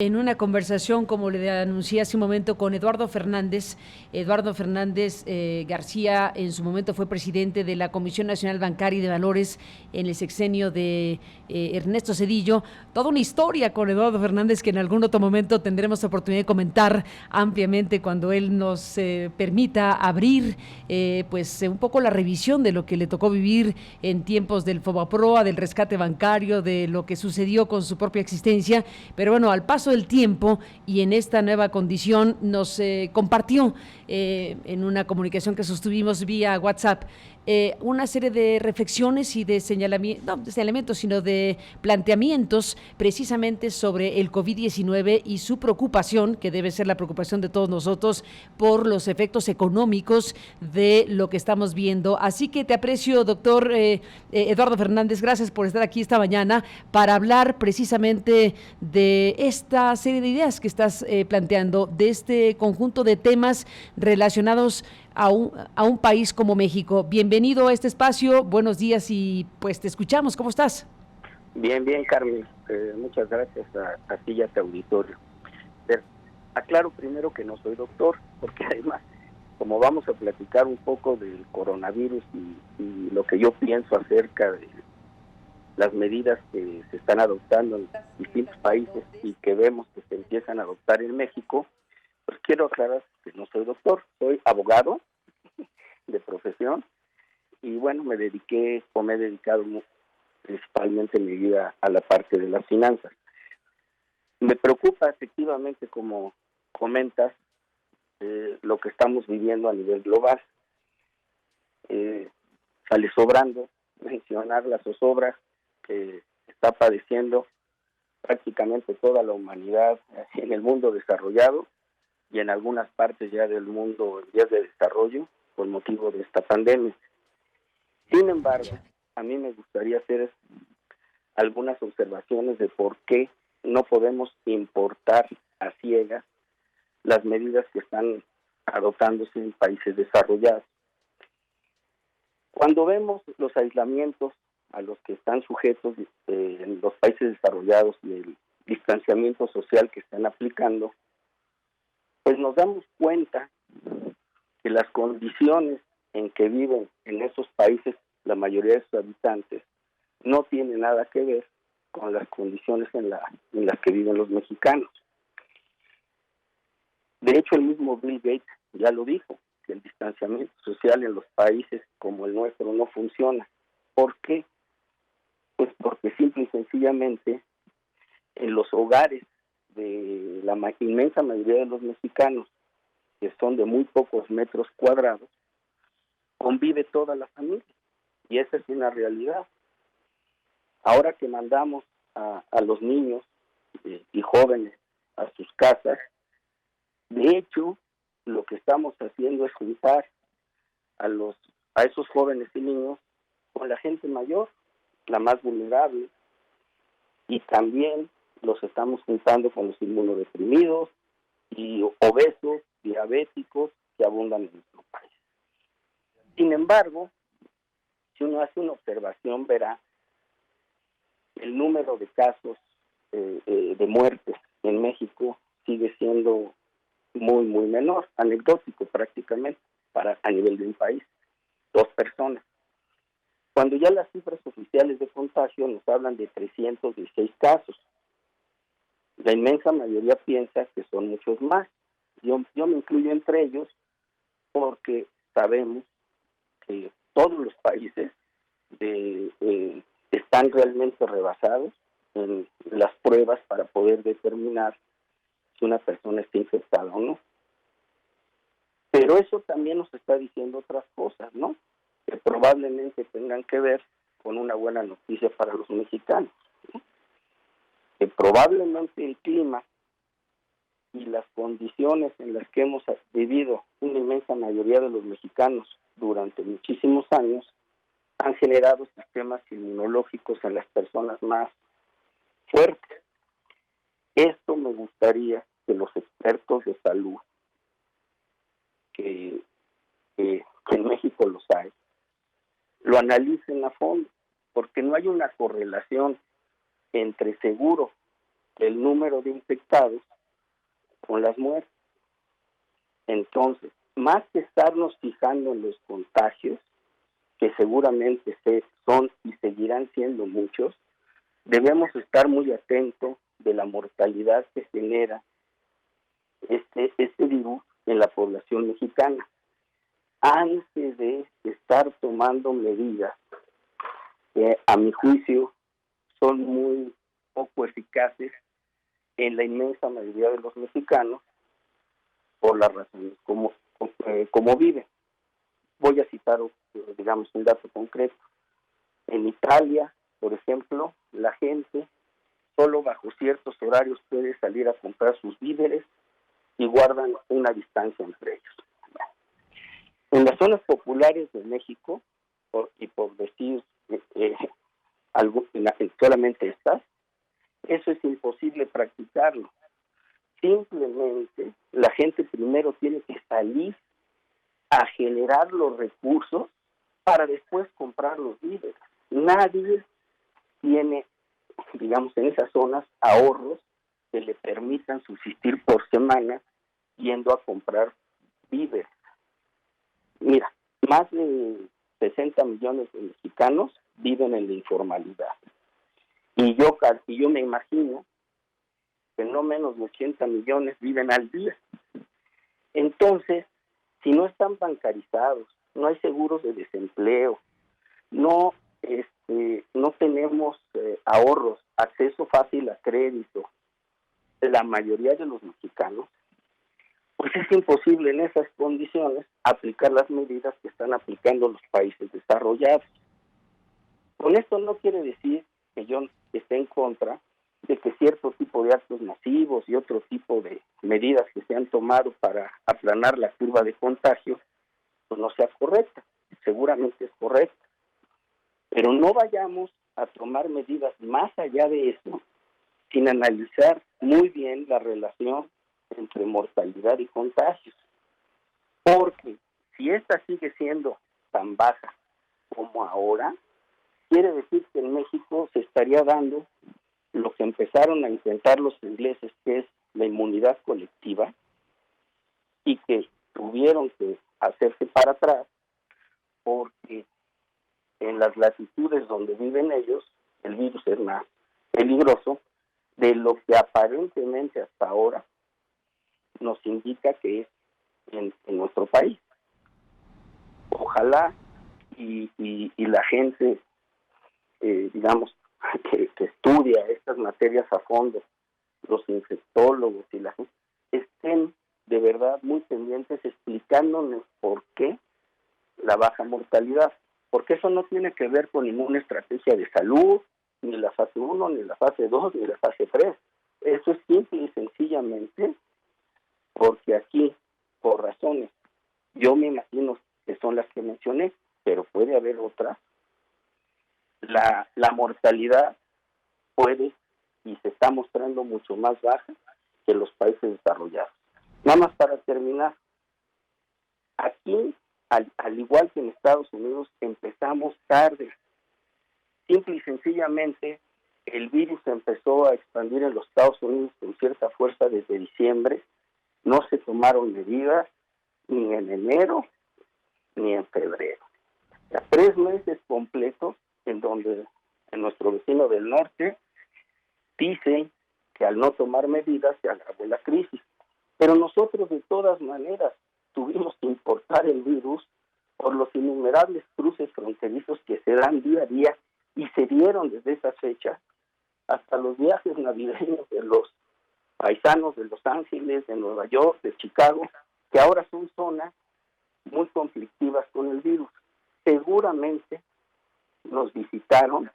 En una conversación, como le anuncié hace un momento, con Eduardo Fernández García, en su momento fue presidente de la Comisión Nacional Bancaria y de Valores en el sexenio de Ernesto Zedillo. Toda una historia con Eduardo Fernández que en algún otro momento tendremos oportunidad de comentar ampliamente cuando él nos permita abrir un poco la revisión de lo que le tocó vivir en tiempos del Fobaproa, del rescate bancario, de lo que sucedió con su propia existencia. Pero bueno, al paso del tiempo y en esta nueva condición nos compartió en una comunicación que sostuvimos vía WhatsApp una serie de reflexiones y de señalamientos, no de señalamientos, sino de planteamientos precisamente sobre el COVID-19 y su preocupación, que debe ser la preocupación de todos nosotros, por los efectos económicos de lo que estamos viendo. Así que te aprecio, doctor Eduardo Fernández, gracias por estar aquí esta mañana para hablar precisamente de esta serie de ideas que estás planteando, de este conjunto de temas relacionados a un país como México. Bienvenido a este espacio, buenos días y pues te escuchamos. ¿Cómo estás? Bien, bien, Carmen. Muchas gracias a ti y a tu auditorio. Aclaro primero que no soy doctor, porque además, como vamos a platicar un poco del coronavirus y lo que yo pienso acerca de las medidas que se están adoptando en distintos países y que vemos que se empiezan a adoptar en México, pues quiero aclarar que no soy doctor, soy abogado de profesión y bueno, me he dedicado principalmente en mi vida a la parte de las finanzas. Me preocupa efectivamente, como comentas, lo que estamos viviendo a nivel global. Sale sobrando mencionar la zozobra que está padeciendo prácticamente toda la humanidad en el mundo desarrollado y en algunas partes ya del mundo en vías de desarrollo por motivo de esta pandemia. Sin embargo, a mí me gustaría hacer algunas observaciones de por qué no podemos importar a ciegas las medidas que están adoptándose en países desarrollados. Cuando vemos los aislamientos a los que están sujetos en los países desarrollados y el distanciamiento social que están aplicando, pues nos damos cuenta que las condiciones en que viven en esos países la mayoría de sus habitantes no tienen nada que ver con las condiciones en las que viven los mexicanos. De hecho, el mismo Bill Gates ya lo dijo, que el distanciamiento social en los países como el nuestro no funciona. ¿Por qué? Pues porque simple y sencillamente en los hogares de la inmensa mayoría de los mexicanos, que son de muy pocos metros cuadrados, convive toda la familia. Y esa es una realidad. Ahora que mandamos a los niños y jóvenes a sus casas, de hecho, lo que estamos haciendo es juntar a esos jóvenes y niños con la gente mayor, la más vulnerable, y también los estamos juntando con los inmunodeprimidos y obesos, diabéticos que abundan en nuestro país. Sin embargo, si uno hace una observación, verá el número de casos de muertes en México sigue siendo muy, muy menor, anecdótico prácticamente, a nivel de un país, 2 personas. Cuando ya las cifras oficiales de contagio nos hablan de 316 casos. La inmensa mayoría piensa que son muchos más. Yo me incluyo entre ellos porque sabemos que todos los países están realmente rebasados en las pruebas para poder determinar si una persona está infectada o no. Pero eso también nos está diciendo otras cosas, ¿no? Que probablemente tengan que ver con una buena noticia para los mexicanos, ¿no? Que probablemente el clima y las condiciones en las que hemos vivido una inmensa mayoría de los mexicanos durante muchísimos años han generado sistemas inmunológicos en las personas más fuertes. Esto me gustaría que los expertos de salud, que en México los hay, lo analicen a fondo, porque no hay una correlación entre seguro el número de infectados con las muertes. Entonces, más que estarnos fijando en los contagios, que seguramente son y seguirán siendo muchos, debemos estar muy atentos de la mortalidad que genera este virus en la población mexicana, antes de estar tomando medidas que a mi juicio son muy poco eficaces en la inmensa mayoría de los mexicanos por las razones como viven. Voy a citar, digamos, un dato concreto. En Italia, por ejemplo, la gente solo bajo ciertos horarios puede salir a comprar sus víveres y guardan una distancia entre ellos. En las zonas populares de México, por decir solamente estas, eso es imposible practicarlo. Simplemente la gente primero tiene que salir a generar los recursos para después comprar los víveres. Nadie tiene, digamos, en esas zonas ahorros que le permitan subsistir por semana yendo a comprar víveres. Mira, más de 60 millones de mexicanos viven en la informalidad. Y yo me imagino que no menos de 80 millones viven al día. Entonces, si no están bancarizados, no hay seguros de desempleo, no tenemos ahorros, acceso fácil a crédito, la mayoría de los mexicanos, pues es imposible en esas condiciones aplicar las medidas que están aplicando los países desarrollados. Con esto no quiere decir que yo esté en contra de que cierto tipo de actos masivos y otro tipo de medidas que se han tomado para aplanar la curva de contagio, pues no sea correcta. Seguramente es correcta. Pero no vayamos a tomar medidas más allá de eso sin analizar muy bien la relación entre mortalidad y contagios. Porque si esta sigue siendo tan baja como ahora, quiere decir que en México se estaría dando lo que empezaron a intentar los ingleses, que es la inmunidad colectiva, y que tuvieron que hacerse para atrás porque en las latitudes donde viven ellos el virus es más peligroso de lo que aparentemente hasta ahora nos indica que es en nuestro país. Ojalá y la gente, digamos, que estudia estas materias a fondo, los infectólogos y la gente, estén de verdad muy pendientes explicándonos por qué la baja mortalidad, porque eso no tiene que ver con ninguna estrategia de salud, ni la fase 1, ni la fase 2, ni la fase 3. Eso es simple y sencillamente porque aquí, por razones, yo me imagino que son las que mencioné, pero puede haber otras, la mortalidad puede y se está mostrando mucho más baja que los países desarrollados. Nada más para terminar, aquí, al igual que en Estados Unidos, empezamos tarde. Simple y sencillamente, el virus empezó a expandir en los Estados Unidos con cierta fuerza desde diciembre. No se tomaron medidas ni en enero ni en febrero. Ya 3 meses completos en donde en nuestro vecino del norte dicen que al no tomar medidas se agravó la crisis. Pero nosotros de todas maneras tuvimos que importar el virus por los innumerables cruces fronterizos que se dan día a día y se dieron desde esa fecha hasta los viajes navideños de los paisanos de Los Ángeles, de Nueva York, de Chicago, que ahora son zonas muy conflictivas con el virus. Seguramente nos visitaron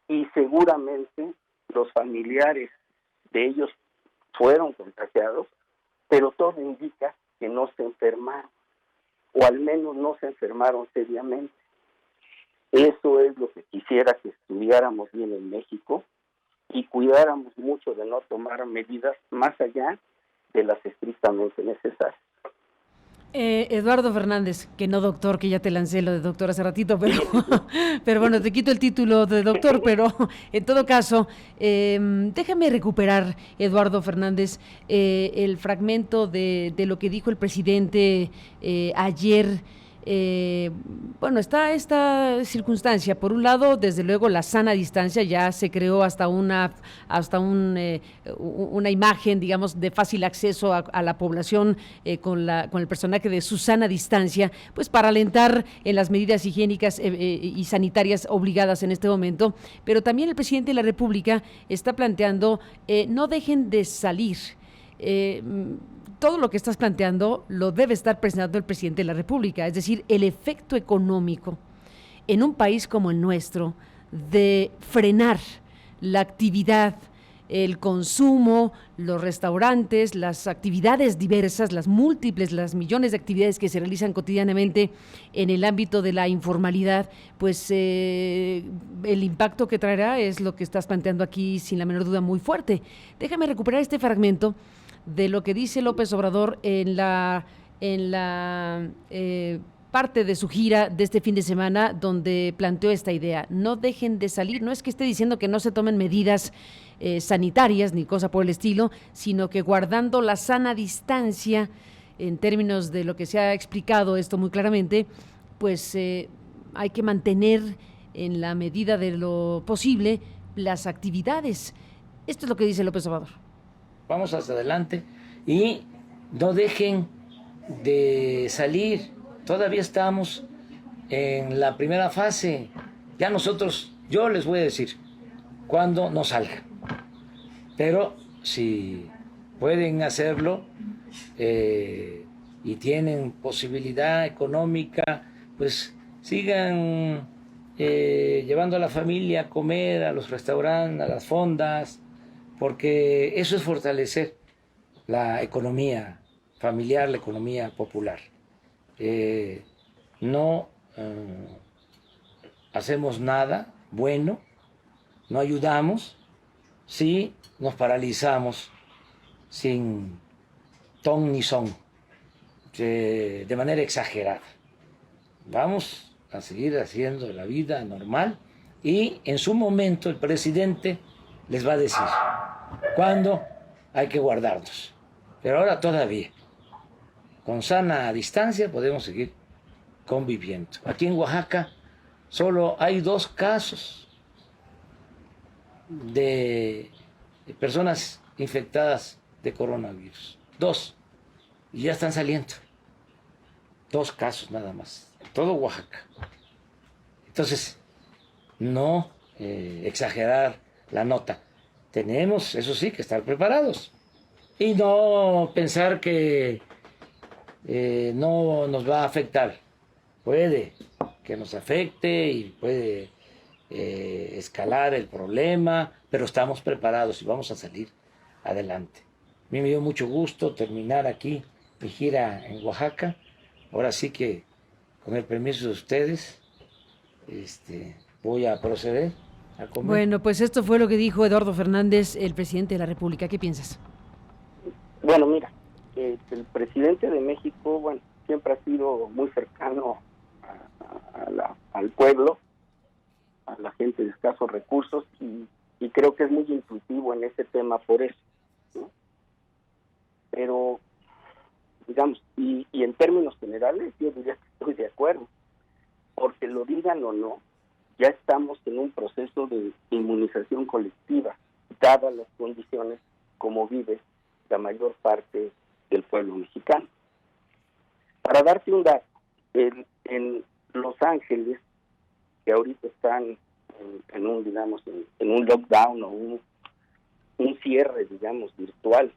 y seguramente los familiares de ellos fueron contagiados, pero todo indica que no se enfermaron, o al menos no se enfermaron seriamente. Eso es lo que quisiera que estudiáramos bien en México y cuidáramos mucho de no tomar medidas más allá de las estrictamente necesarias. Eduardo Fernández, que no doctor, que ya te lancé lo de doctor hace ratito, pero, pero bueno, te quito el título de doctor, pero en todo caso, déjame recuperar, Eduardo Fernández, el fragmento de lo que dijo el presidente ayer. Bueno, está esta circunstancia. Por un lado, desde luego, la sana distancia, ya se creó una imagen, digamos, de fácil acceso a la población con el personaje de Susana Distancia, pues para alentar en las medidas higiénicas y sanitarias obligadas en este momento. Pero también el presidente de la República está planteando no dejen de salir. Todo lo que estás planteando lo debe estar presentando el presidente de la República, es decir, el efecto económico en un país como el nuestro de frenar la actividad, el consumo, los restaurantes, las actividades diversas, las múltiples, las millones de actividades que se realizan cotidianamente en el ámbito de la informalidad, pues el impacto que traerá es lo que estás planteando aquí sin la menor duda muy fuerte. Déjame recuperar este fragmento de lo que dice López Obrador en la parte de su gira de este fin de semana, donde planteó esta idea: no dejen de salir. No es que esté diciendo que no se tomen medidas sanitarias ni cosa por el estilo, sino que guardando la sana distancia, en términos de lo que se ha explicado esto muy claramente, pues hay que mantener en la medida de lo posible las actividades. Esto es lo que dice López Obrador. Vamos hacia adelante y no dejen de salir. Todavía estamos en la primera fase. Ya nosotros, yo les voy a decir cuándo no salgan. Pero si pueden hacerlo y tienen posibilidad económica, pues sigan llevando a la familia a comer a los restaurantes, a las fondas, porque eso es fortalecer la economía familiar, la economía popular. No hacemos nada bueno, no ayudamos si nos paralizamos sin ton ni son, de manera exagerada. Vamos a seguir haciendo la vida normal y en su momento el presidente les va a decir cuándo hay que guardarnos. Pero ahora todavía, con sana distancia, podemos seguir conviviendo. Aquí en Oaxaca solo hay 2 casos de personas infectadas de coronavirus. 2. Y ya están saliendo. 2 casos nada más. En todo Oaxaca. Entonces, no exagerar la nota. Tenemos, eso sí, que estar preparados y no pensar que no nos va a afectar. Puede que nos afecte y puede escalar el problema, pero estamos preparados y vamos a salir adelante. A mí me dio mucho gusto terminar aquí mi gira en Oaxaca. Ahora sí que, con el permiso de ustedes, voy a proceder a comer. Bueno, pues esto fue lo que dijo Eduardo Fernández, el presidente de la República. ¿Qué piensas? Bueno, mira, el presidente de México, bueno, siempre ha sido muy cercano al pueblo, a la gente de escasos recursos, y creo que es muy intuitivo en ese tema por eso, ¿no? Pero, digamos, y en términos generales, yo diría que estoy de acuerdo, porque lo digan o no, ya estamos en un proceso de inmunización colectiva, dadas las condiciones como vive la mayor parte del pueblo mexicano. Para darte un dato, en Los Ángeles, que ahorita están en un, digamos, en un lockdown o un cierre, digamos, virtual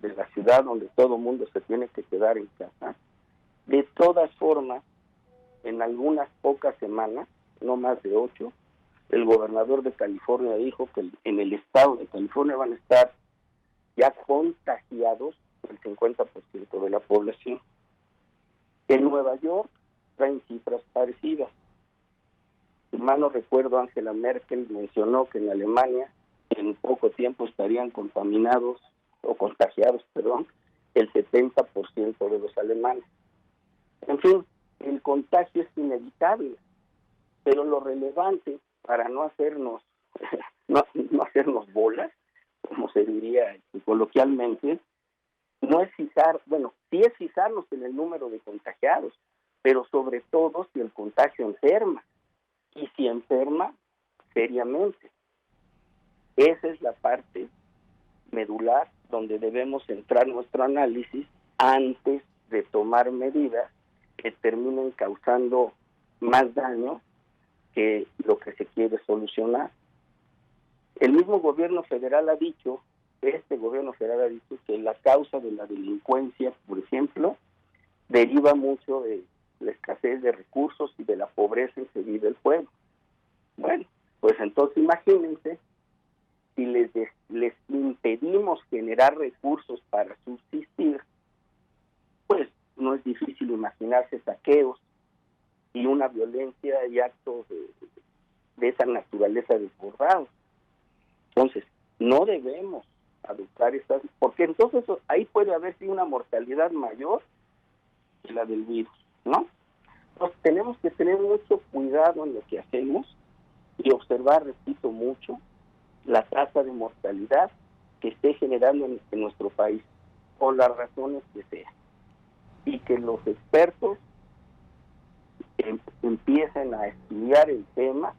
de la ciudad, donde todo mundo se tiene que quedar en casa, de todas formas, en algunas pocas semanas, no más de 8, el gobernador de California dijo que en el estado de California van a estar ya contagiados el 50% de la población. En Nueva York traen cifras parecidas. Si mal no recuerdo, Angela Merkel mencionó que en Alemania en poco tiempo estarían contagiados, el 70% de los alemanes. En fin, el contagio es inevitable, pero lo relevante para no hacernos no hacernos bolas, como se diría coloquialmente, no es sí es fijarnos en el número de contagiados, pero sobre todo si el contagio enferma, y si enferma seriamente. Esa es la parte medular donde debemos centrar nuestro análisis antes de tomar medidas que terminen causando más daño que lo que se quiere solucionar. El mismo gobierno federal ha dicho, que la causa de la delincuencia, por ejemplo, deriva mucho de la escasez de recursos y de la pobreza en que vive el pueblo. Bueno, pues entonces imagínense si les impedimos generar recursos para subsistir, pues no es difícil imaginarse saqueos y una violencia y actos de esa naturaleza desbordados. Entonces, no debemos adoptar estas, porque entonces ahí puede haber sí una mortalidad mayor que la del virus, ¿no? Entonces tenemos que tener mucho cuidado en lo que hacemos y observar, repito, mucho la tasa de mortalidad que esté generando en nuestro país, por las razones que sean, y que los expertos empiecen a estudiar el tema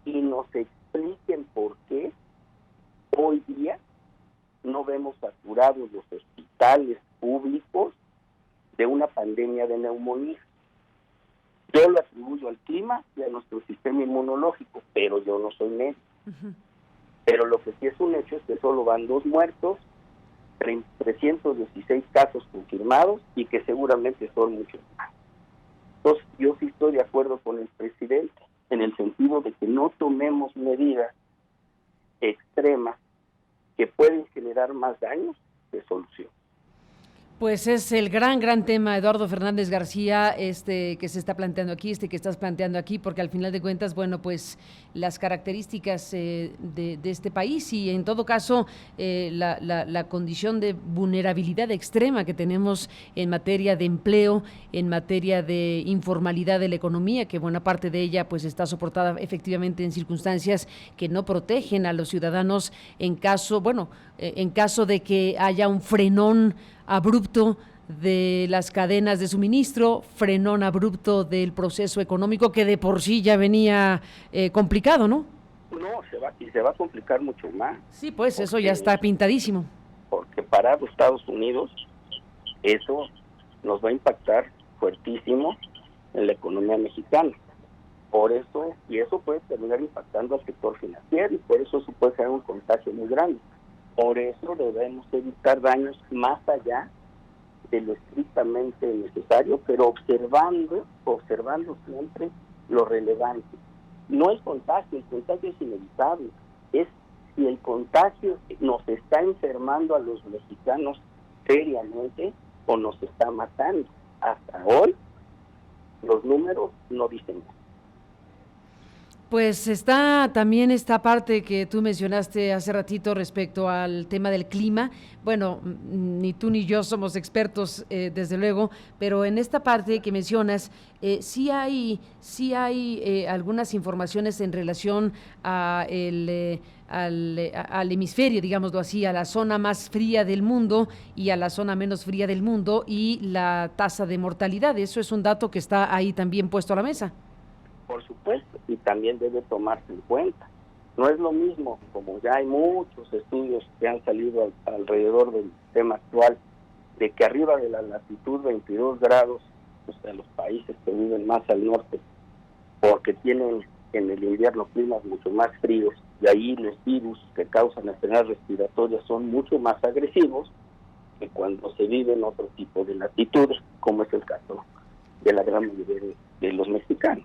y nos expliquen por qué hoy día no vemos saturados los hospitales públicos de una pandemia de neumonía. Yo lo atribuyo al clima y a nuestro sistema inmunológico, pero yo no soy médico. Uh-huh. Pero lo que sí es un hecho es que solo van 2 muertos, 316 casos confirmados y que seguramente son muchos más. Entonces, yo sí estoy de acuerdo con el presidente en el sentido de que no tomemos medidas extremas que pueden generar más daños que solución. Pues es el gran tema, Eduardo Fernández García, que se está planteando aquí, que estás planteando aquí, porque al final de cuentas, bueno, pues las características de este país y en todo caso la condición de vulnerabilidad extrema que tenemos en materia de empleo, en materia de informalidad de la economía, que buena parte de ella pues está soportada efectivamente en circunstancias que no protegen a los ciudadanos en caso de que haya un frenón abrupto de las cadenas de suministro, frenón abrupto del proceso económico que de por sí ya venía complicado, ¿no? No, se va a complicar mucho más. Sí, pues eso ya está pintadísimo. Porque para los Estados Unidos eso nos va a impactar fuertísimo en la economía mexicana. Por eso, y eso puede terminar impactando al sector financiero, y por eso puede ser un contagio muy grande. Por eso debemos evitar daños más allá de lo estrictamente necesario, pero observando siempre lo relevante. No el contagio es inevitable. Es si el contagio nos está enfermando a los mexicanos seriamente o nos está matando. Hasta hoy los números no dicen nada. Pues está también esta parte que tú mencionaste hace ratito respecto al tema del clima. Bueno, ni tú ni yo somos expertos, desde luego, pero en esta parte que mencionas, sí hay algunas informaciones en relación al hemisferio, digámoslo así, a la zona más fría del mundo y a la zona menos fría del mundo y la tasa de mortalidad. Eso es un dato que está ahí también puesto a la mesa. Por supuesto, y también debe tomarse en cuenta. No es lo mismo, como ya hay muchos estudios que han salido alrededor del tema actual, de que arriba de la latitud 22 grados, o sea, los países que viven más al norte, porque tienen en el invierno climas mucho más fríos, y ahí los virus que causan enfermedades respiratorias son mucho más agresivos que cuando se vive en otro tipo de latitudes, como es el caso de la gran mayoría de los mexicanos.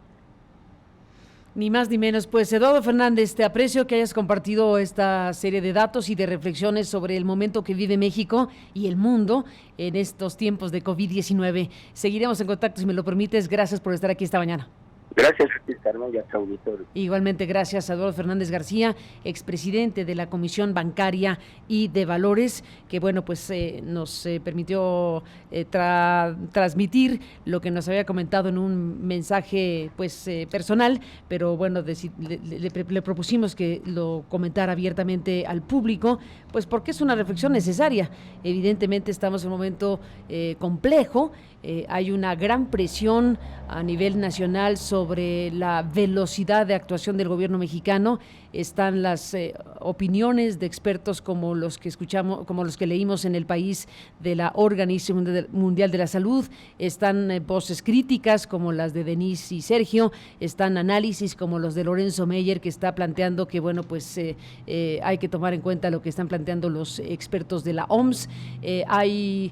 Ni más ni menos. Pues Eduardo Fernández, te aprecio que hayas compartido esta serie de datos y de reflexiones sobre el momento que vive México y el mundo en estos tiempos de COVID-19. Seguiremos en contacto si me lo permites. Gracias por estar aquí esta mañana. Gracias a ti, Carmen, y a tu auditorio. Igualmente, gracias a Eduardo Fernández García, expresidente de la Comisión Bancaria y de Valores, que bueno, pues nos permitió transmitir lo que nos había comentado en un mensaje pues personal, pero bueno, le propusimos que lo comentara abiertamente al público, pues porque es una reflexión necesaria. Evidentemente estamos en un momento complejo, hay una gran presión a nivel nacional sobre la velocidad de actuación del gobierno mexicano. Están las opiniones de expertos como los que escuchamos, como los que leímos en El País de la Organización Mundial de la Salud. Están voces críticas como las de Denise y Sergio. Están análisis como los de Lorenzo Meyer, que está planteando que bueno, pues hay que tomar en cuenta lo que están planteando los expertos de la OMS. Hay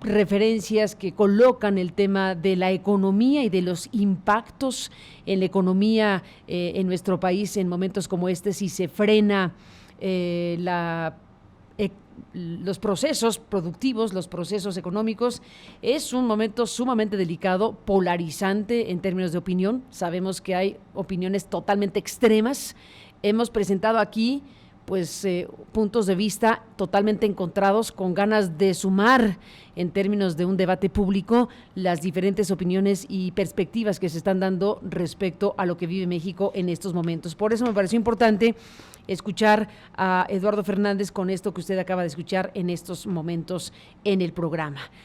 referencias que colocan el tema de la economía y de los impactos en la economía en nuestro país en momentos como este, si se frena los procesos productivos, los procesos económicos. Es un momento sumamente delicado, polarizante en términos de opinión. Sabemos que hay opiniones totalmente extremas. Hemos presentado aquí pues puntos de vista totalmente encontrados, con ganas de sumar en términos de un debate público las diferentes opiniones y perspectivas que se están dando respecto a lo que vive México en estos momentos. Por eso me pareció importante escuchar a Eduardo Fernández con esto que usted acaba de escuchar en estos momentos en el programa.